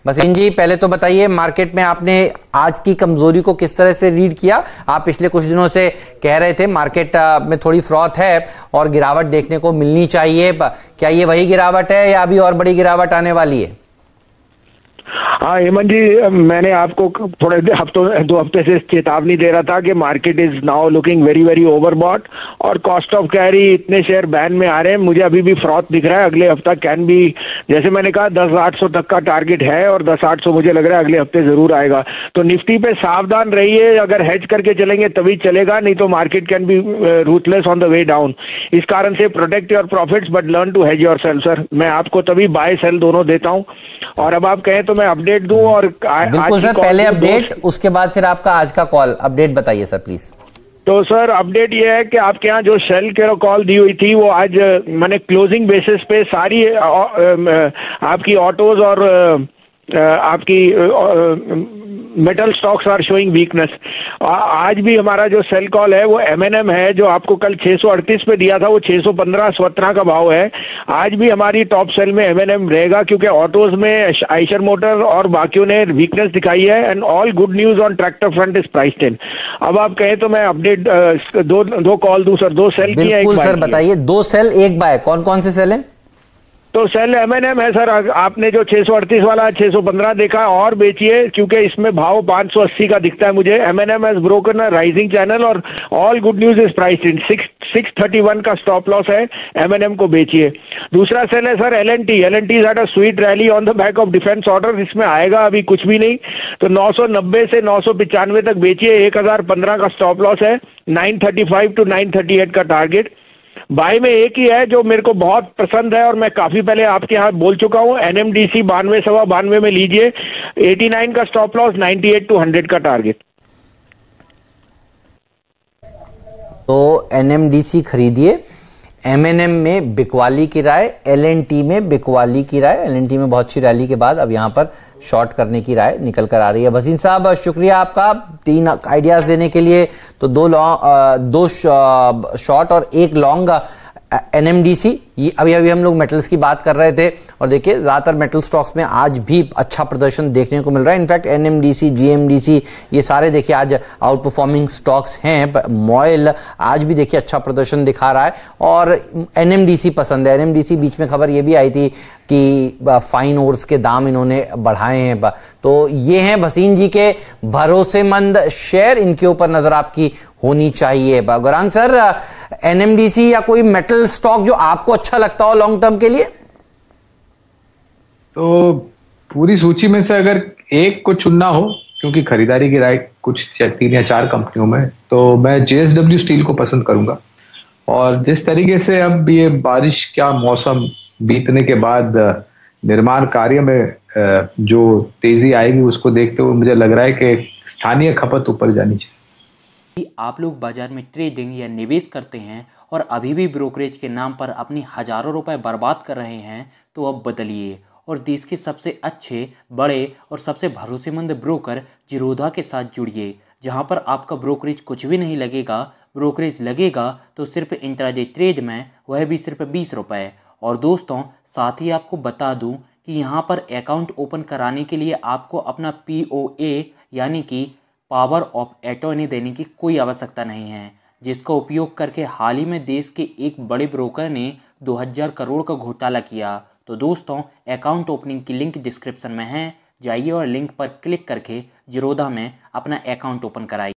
भसीन जी, पहले तो बताइए मार्केट में आपने आज की कमजोरी को किस तरह से रीड किया। आप पिछले कुछ दिनों से कह रहे थे मार्केट में थोड़ी फ्रॉथ है और गिरावट देखने को मिलनी चाहिए, क्या ये वही गिरावट है या अभी और बड़ी गिरावट आने वाली है? हाँ हेमंत जी, मैंने आपको थोड़े दो हफ्ते से चेतावनी दे रहा था कि market is now looking very very overbought और कॉस्ट ऑफ कैरी इतने शेयर बैन में आ रहे हैं। मुझे अभी भी फ्रॉथ दिख रहा है। अगले हफ्ता कैन बी, जैसे मैंने कहा 10,800 तक का टारगेट है और 10,800 मुझे लग रहा है अगले हफ्ते जरूर आएगा। तो निफ्टी पे सावधान रहिए, अगर हेज करके चलेंगे तभी चलेगा, नहीं तो market can be ruthless on the way down. इस कारण से protect your profits but learn to hedge yourself. Sir मैं आपको तभी बाय सेल दोनों देता हूँ और अब आप कहें तो मैं अपडेट दूं। और बिल्कुल सर, पहले अपडेट, उसके बाद फिर आपका आज का कॉल अपडेट बताइए सर प्लीज। तो सर अपडेट ये है कि आपके यहाँ जो शेल के कॉल दी हुई थी वो आज मैंने क्लोजिंग बेसिस पे सारी आपकी ऑटोज और आपकी metal stocks are showing weakness. आज भी हमारा जो सेल कॉल है वो एमएनएम है, जो आपको कल 638 पे दिया था वो 615-17 का भाव है। आज भी हमारी टॉप सेल में एमएनएम रहेगा क्योंकि ऑटोज में आइशर मोटर और बाकियों ने वीकनेस दिखाई है and all good news on tractor front is priced इन। अब आप कहें तो मैं अपडेट दो कॉल दूं सर। दो सेल की है, एक बाय। सर बताइए, दो सेल एक बाय, कौन कौन से सेल हैं? तो सेल एमएनएम है सर। आपने जो 638 वाला 615 देखा और बेचिए क्योंकि इसमें भाव 580 का दिखता है मुझे। एमएनएम has broken a rising channel और all good news is priced in. 631 का स्टॉप लॉस है, एमएनएम को बेचिए। दूसरा सेल है sir L and T. L and T had a sweet rally on the back of defence order. इसमें आएगा अभी कुछ भी नहीं, तो 990 से 995 तक बेचिए। 1015 का स्टॉप लॉस है, 935 टू 938 का टारगेट। बाय में एक ही है जो मेरे को बहुत पसंद है और मैं काफी पहले आपके यहाँ बोल चुका हूं, एनएमडीसी 92 में लीजिए। 89 का स्टॉप लॉस, 98 टू 100 का टारगेट। तो एनएमडीसी खरीदिए, एमएनएम में बिकवाली की राय, एलएनटी में बिकवाली की राय। एलएनटी में बहुत सी रैली के बाद अब यहां पर शॉर्ट करने की राय निकल कर आ रही है। भसीन साहब शुक्रिया आपका 3 आइडियाज देने के लिए। तो दो शॉर्ट और एक लॉन्ग एनएमडीसी। ये अभी हम लोग मेटल्स की बात कर रहे थे और देखिए ज्यादातर मेटल स्टॉक्स में आज भी अच्छा प्रदर्शन देखने को मिल रहा है। इनफैक्ट एनएमडीसी, जीएमडीसी ये सारे देखिए आज आउट परफॉर्मिंग स्टॉक्स हैं। मॉयल आज भी देखिए अच्छा प्रदर्शन दिखा रहा है और एनएमडीसी पसंद है। एनएमडीसी बीच में खबर ये भी आई थी कि फाइन ओर्स के दाम इन्होंने बढ़ाए हैं। तो ये हैं भसीन जी के भरोसेमंद शेयर, इनके ऊपर नजर आपकी होनी चाहिए। गौरांग सर, एनएमडीसी या कोई मेटल स्टॉक जो आपको अच्छा लगता हो लॉन्ग टर्म के लिए? तो पूरी सूची में से अगर एक को चुनना हो, क्योंकि खरीदारी की राय कुछ 3 या 4 कंपनियों में, तो मैं जेएसडब्ल्यू स्टील को पसंद करूंगा। और जिस तरीके से अब ये बारिश का मौसम बीतने के बाद निर्माण कार्य में जो तेजी आएगी उसको देखते हुए मुझे लग रहा है कि स्थानीय खपत ऊपर जानी चाहिए। आप लोग बाजार में ट्रेडिंग या निवेश करते हैं और अभी भी ब्रोकरेज के नाम पर अपनी हजारों रुपए बर्बाद कर रहे हैं, तो अब बदलिए और देश के सबसे अच्छे, बड़े और सबसे भरोसेमंद ब्रोकर जिरोधा के साथ जुड़िए, जहां पर आपका ब्रोकरेज कुछ भी नहीं लगेगा। ब्रोकरेज लगेगा तो सिर्फ इंट्राडे ट्रेड में, वह भी सिर्फ 20 रुपये। और दोस्तों साथ ही आपको बता दूं कि यहाँ पर अकाउंट ओपन कराने के लिए आपको अपना POA यानी कि पावर ऑफ अटॉर्नी देने की कोई आवश्यकता नहीं है, जिसका उपयोग करके हाल ही में देश के एक बड़े ब्रोकर ने 2000 करोड़ का घोटाला किया। तो दोस्तों अकाउंट ओपनिंग की लिंक डिस्क्रिप्शन में है, जाइए और लिंक पर क्लिक करके जिरोधा में अपना अकाउंट ओपन कराइए।